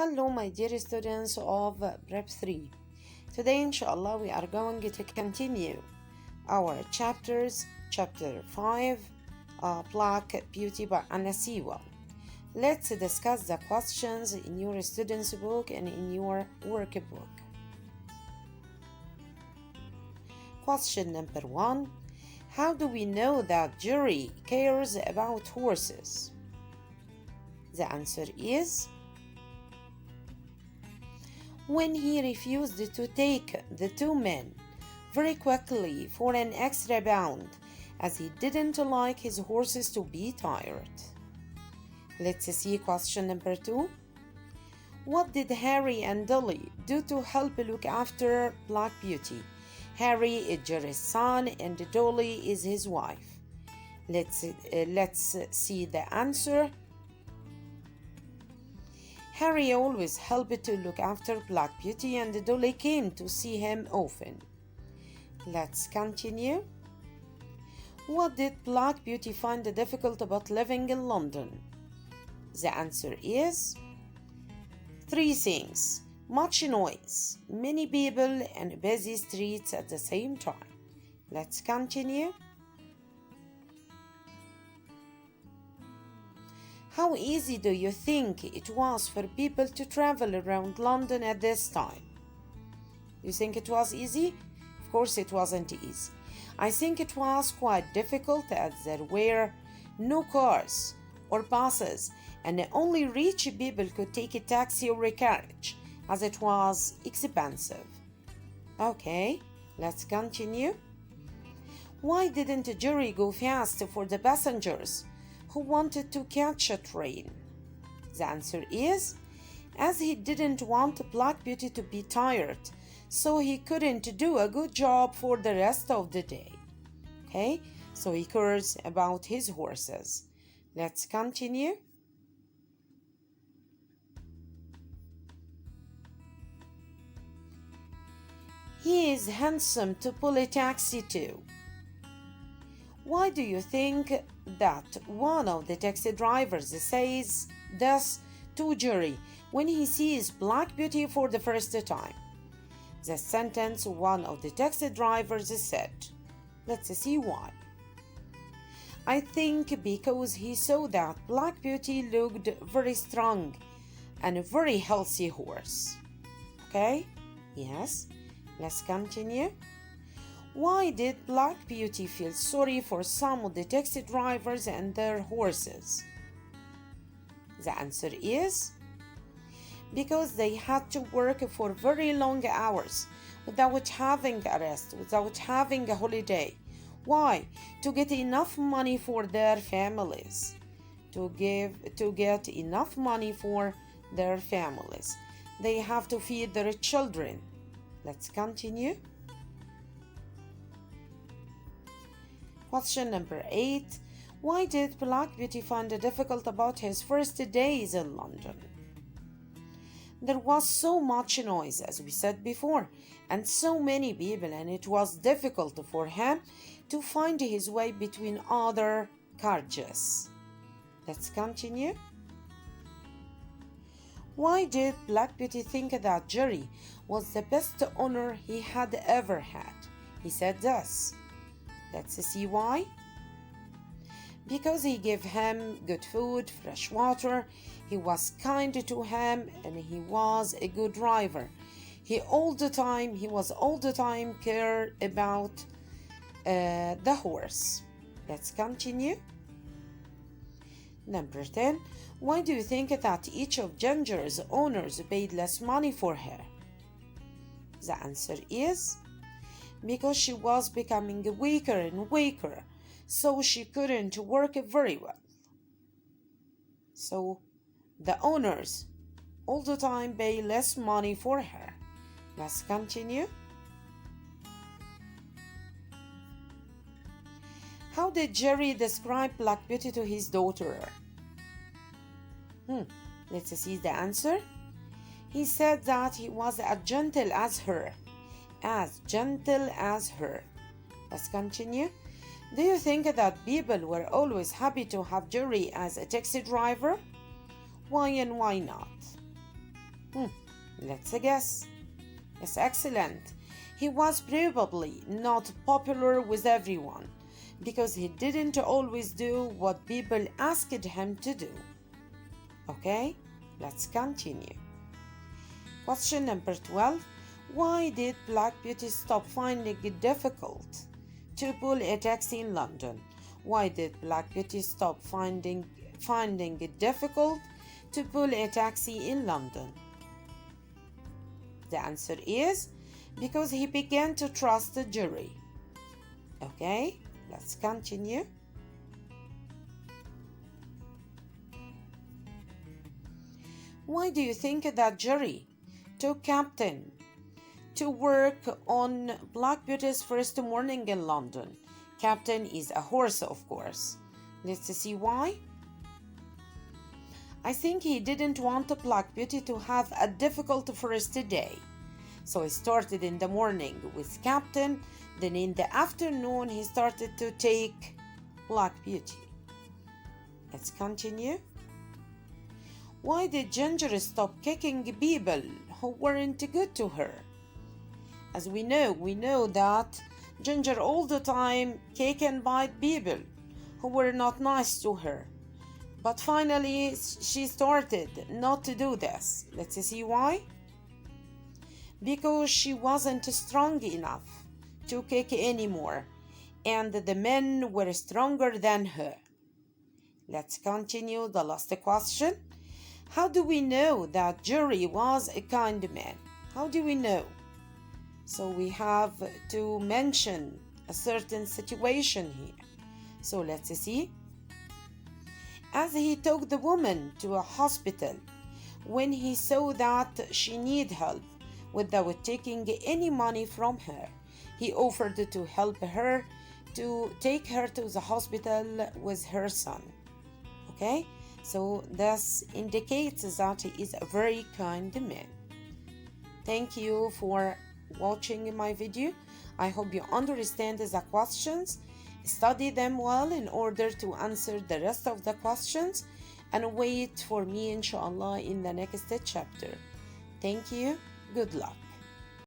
Hello, my dear students of Prep 3. Today, inshallah, we are going to continue our chapters, chapter 5, Black Beauty by Anna Siwa. Let's discuss the questions in your student's book and in your workbook. Question number 1. How do we know that Jerry cares about horses? The answer is when he refused to take the two men very quickly for an extra pound, as he didn't like his horses to be tired. Let's see question number 2. What did Harry and Dolly do to help look after Black Beauty? Harry is Jerry's son and Dolly is his wife. Let's see the answer. Harry always helped to look after Black Beauty and Dolly came to see him often. Let's continue. What did Black Beauty find difficult about living in London? The answer is 3 things: much noise, many people, and busy streets at the same time. Let's continue. How easy do you think it was for people to travel around London at this time? You think it was easy? Of course it wasn't easy. I think it was quite difficult as there were no cars or buses and only rich people could take a taxi or a carriage as it was expensive. Okay, let's continue. Why didn't Jerry go fast for the passengers who wanted to catch a train? The answer is as he didn't want Black Beauty to be tired, so he couldn't do a good job for the rest of the day. Okay, so he cares about his horses. Let's continue. He is handsome to pull a taxi too. Why do you think that one of the taxi drivers says this to Jerry when he sees Black Beauty for the first time? The sentence one of the taxi drivers said. Let's see why. I think because he saw that Black Beauty looked very strong and a very healthy horse. Okay? Yes. Let's continue. Why did Black Beauty feel sorry for some of the taxi drivers and their horses? The answer is because they had to work for very long hours without having a rest, without having a holiday. Why? To get enough money for their families. To get enough money for their families. They have to feed their children. Let's continue. Question number 8. Why did Black Beauty find it difficult about his first days in London? There was so much noise, as we said before, and so many people, and it was difficult for him to find his way between other carriages. Let's continue. Why did Black Beauty think that Jerry was the best owner he had ever had? He said this. Let's see why. Because he gave him good food, fresh water, he was kind to him, and he was a good driver. He was all the time care about the horse. Let's continue. Number 10. Why do you think that each of Ginger's owners paid less money for her? The answer is because she was becoming weaker and weaker, so she couldn't work very well. So the owners all the time pay less money for her. Let's continue. How did Jerry describe Black Beauty to his daughter? Let's see the answer. He said that he was as gentle as her. As gentle as her. Let's continue. Do you think that people were always happy to have Jerry as a taxi driver? Why and why not? Hmm, let's guess. Yes, excellent. He was probably not popular with everyone because he didn't always do what people asked him to do. Okay, let's continue. Question number 12. Why did Black Beauty stop finding it difficult to pull a taxi in London? Why did Black Beauty stop finding it difficult to pull a taxi in London? The answer is because he began to trust the jury. Okay, let's continue. Why do you think that jury took Captain to work on Black Beauty's first morning in London? Captain is a horse, of course. Let's see why. I think he didn't want Black Beauty to have a difficult first day. So he started in the morning with Captain, then in the afternoon he started to take Black Beauty. Let's continue. Why did Ginger stop kicking people who weren't good to her? As we know that Ginger all the time kick and bite people who were not nice to her. But finally, she started not to do this. Let's see why. Because she wasn't strong enough to kick anymore, and the men were stronger than her. Let's continue the last question. How do we know that Jerry was a kind man? How do we know? So we have to mention a certain situation here. So let's see. As he took the woman to a hospital, when he saw that she needed help without taking any money from her, he offered to help her to take her to the hospital with her son. Okay, so this indicates that he is a very kind man. Thank you for watching my video. I hope you understand the questions. Study them well in order to answer the rest of the questions, and wait for me inshallah in the next chapter. Thank you. Good luck.